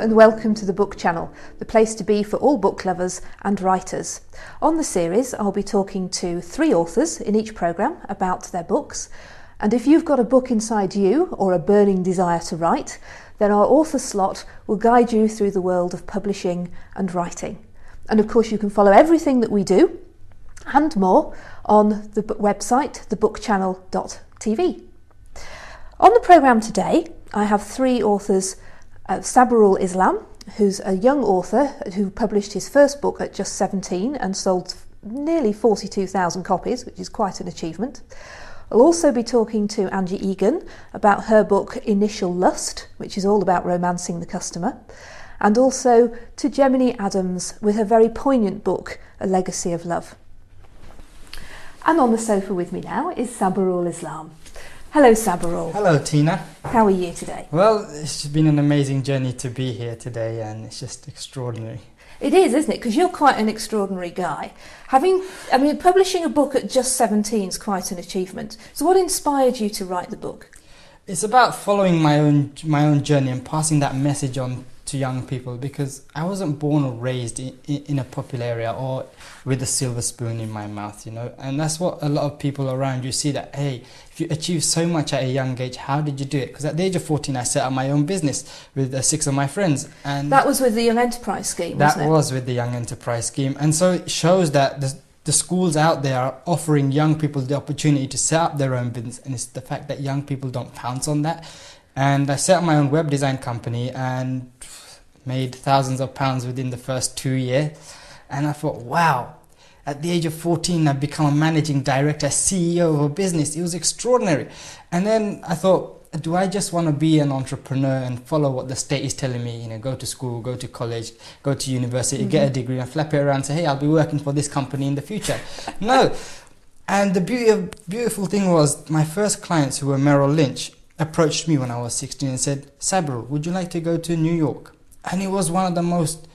and welcome to the Book Channel, the place to be for all book lovers and writers. On the series, I'll be talking to 3 authors in each programme about their books. And if you've got a book inside you or a burning desire to write, then our author slot will guide you through the world of publishing and writing. And of course, you can follow everything that we do and more on the website, thebookchannel.tv. On the programme today, I have 3 authors. Sabirul Islam, who's a young author who published his first book at just 17 and sold nearly 42,000 copies, which is quite an achievement. I'll also be talking to Angie Egan about her book Initial Lust, which is all about romancing the customer, and also to Gemini Adams with her very poignant book A Legacy of Love. And on the sofa with me now is Sabirul Islam. Hello, Sabirul. Hello, Tina. How are you today? Well, it's been an amazing journey to be here today, and it's just extraordinary. It is, isn't it? Because you're quite an extraordinary guy. Publishing a book at just 17 is quite an achievement. So what inspired you to write the book? It's about following my own journey and passing that message on to young people, because I wasn't born or raised in a popular area or with a silver spoon in my mouth, and that's what a lot of people around you see, that, hey, if you achieve so much at a young age, how did you do it? Because at the age of 14 I set up my own business with 6 of my friends, and that was with the Young Enterprise Scheme, wasn't it? That was with the Young Enterprise Scheme. And so it shows that the schools out there are offering young people the opportunity to set up their own business, and it's the fact that young people don't pounce on that. And I set up my own web design company and made thousands of pounds within the first 2 years. And I thought, wow, at the age of 14, I've become a managing director, CEO of a business. It was extraordinary. And then I thought, do I just want to be an entrepreneur and follow what the state is telling me? Go to school, go to college, go to university, get a degree and flap it around and say, hey, I'll be working for this company in the future. No. And the beautiful thing was, my first clients, who were Merrill Lynch, approached me when I was 16 and said, Sabirul, would you like to go to New York? And it was one of the most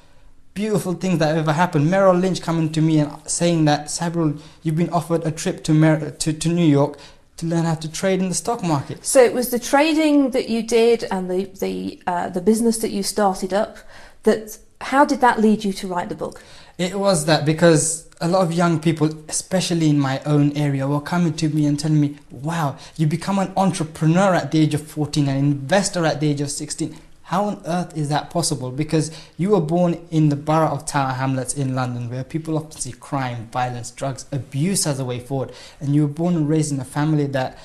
beautiful things that ever happened. Merrill Lynch coming to me and saying that, Sabirul, you've been offered a trip to New York to learn how to trade in the stock market. So it was the trading that you did and the business that you started up. How did that lead you to write the book? It was that because a lot of young people, especially in my own area, were coming to me and telling me, wow, you become an entrepreneur at the age of 14, an investor at the age of 16. How on earth is that possible? Because you were born in the borough of Tower Hamlets in London, where people often see crime, violence, drugs, abuse as a way forward. And you were born and raised in a family that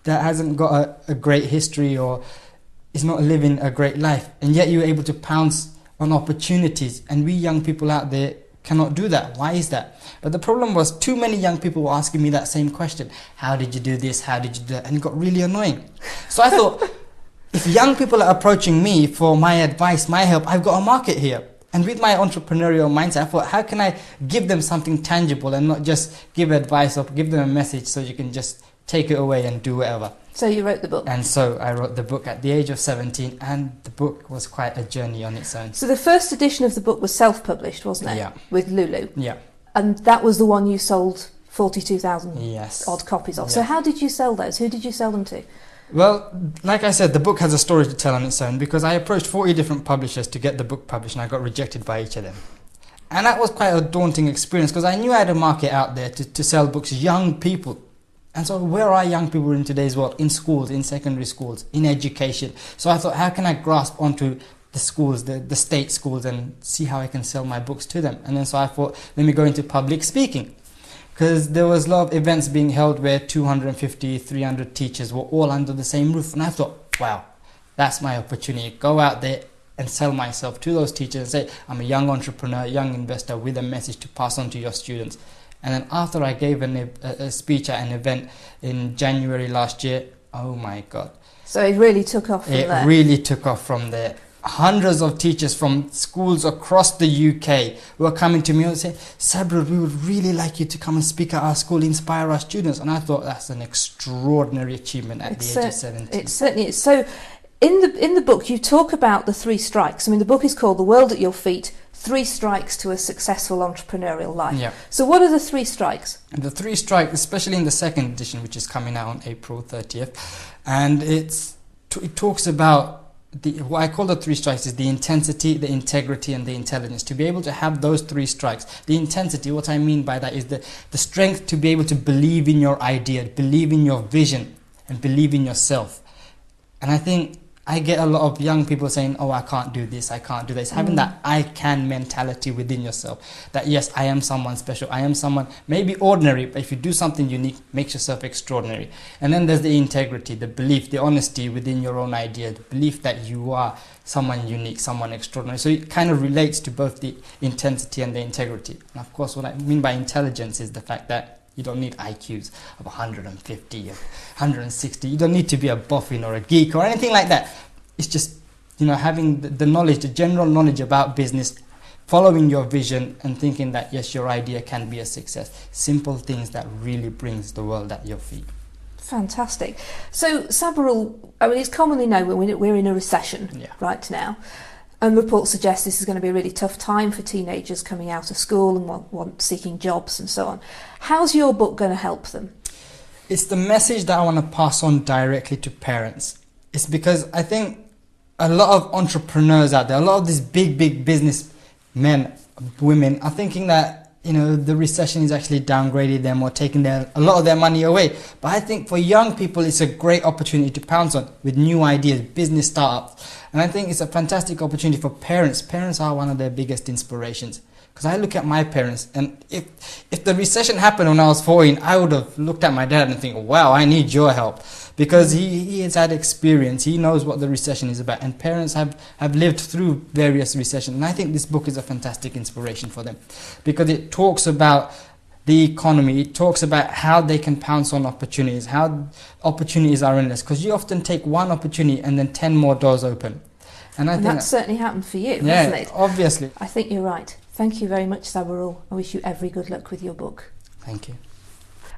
hasn't got a great history or is not living a great life. And yet you were able to pounce on opportunities. And we young people out there cannot do that. Why is that? But the problem was, too many young people were asking me that same question. How did you do this? How did you do that? And it got really annoying. So I thought, if young people are approaching me for my advice, my help, I've got a market here. And with my entrepreneurial mindset, I thought, how can I give them something tangible and not just give advice or give them a message so you can just take it away and do whatever. So you wrote the book? And so I wrote the book at the age of 17, and the book was quite a journey on its own. So the first edition of the book was self-published, wasn't it? Yeah. With Lulu? Yeah. And that was the one you sold 42,000 yes. odd copies of. Yeah. So how did you sell those? Who did you sell them to? Well, like I said, the book has a story to tell on its own, because I approached 40 different publishers to get the book published, and I got rejected by each of them. And that was quite a daunting experience, because I knew I had a market out there to sell books, young people. And so where are young people in today's world? In schools, in secondary schools, in education. So I thought, how can I grasp onto the schools, the state schools, and see how I can sell my books to them? And then so I thought, let me go into public speaking. Because there was a lot of events being held where 250, 300 teachers were all under the same roof. And I thought, wow, that's my opportunity. Go out there and sell myself to those teachers and say, I'm a young entrepreneur, young investor with a message to pass on to your students. And then after I gave a speech at an event in January last year, oh my God. So it really took off from there? It really took off from there. Hundreds of teachers from schools across the UK were coming to me and saying, Sabirul, we would really like you to come and speak at our school, inspire our students. And I thought, that's an extraordinary achievement at the age of 17. It certainly is. So in the book, you talk about the 3 strikes. I mean, the book is called The World at Your Feet, 3 Strikes to a Successful Entrepreneurial Life. Yeah. So what are the 3 strikes? And the 3 strikes, especially in the second edition, which is coming out on April 30th, and it talks about what I call the three strikes is the intensity, the integrity, and the intelligence. To be able to have those three strikes, the intensity, what I mean by that is the strength to be able to believe in your idea, believe in your vision, and believe in yourself. And I think I get a lot of young people saying, oh, I can't do this, I can't do this. Having that I can mentality within yourself. That yes, I am someone special. I am someone maybe ordinary, but if you do something unique, makes yourself extraordinary. And then there's the integrity, the belief, the honesty within your own idea, the belief that you are someone unique, someone extraordinary. So it kind of relates to both the intensity and the integrity. And of course, what I mean by intelligence is the fact that you don't need IQs of 150 or 160. You don't need to be a boffin or a geek or anything like that. It's just, having the knowledge, the general knowledge about business, following your vision and thinking that, yes, your idea can be a success. Simple things that really brings the world at your feet. Fantastic. So, Sabirul, it's commonly known we're in a recession right now. And reports suggest this is going to be a really tough time for teenagers coming out of school and seeking jobs and so on. How's your book going to help them? It's the message that I want to pass on directly to parents. It's because I think a lot of entrepreneurs out there, a lot of these big business men, women are thinking that, the recession is actually downgrading them or taking a lot of their money away. But I think for young people, it's a great opportunity to pounce on with new ideas, business startups. And I think it's a fantastic opportunity for parents. Parents are one of their biggest inspirations. Because I look at my parents, and if the recession happened when I was 14, I would have looked at my dad and think, wow, I need your help. Because he has had experience, he knows what the recession is about, and parents have lived through various recessions. And I think this book is a fantastic inspiration for them. Because it talks about the economy, it talks about how they can pounce on opportunities, how opportunities are endless. Because you often take one opportunity and then 10 more doors open. And I think that certainly happened for you, yeah, hasn't it? Obviously. I think you're right. Thank you very much, Sabirul. I wish you every good luck with your book. Thank you.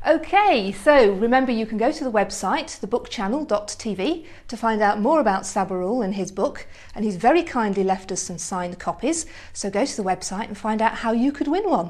Okay, so remember you can go to the website, thebookchannel.tv, to find out more about Sabirul and his book, and he's very kindly left us some signed copies, so go to the website and find out how you could win one.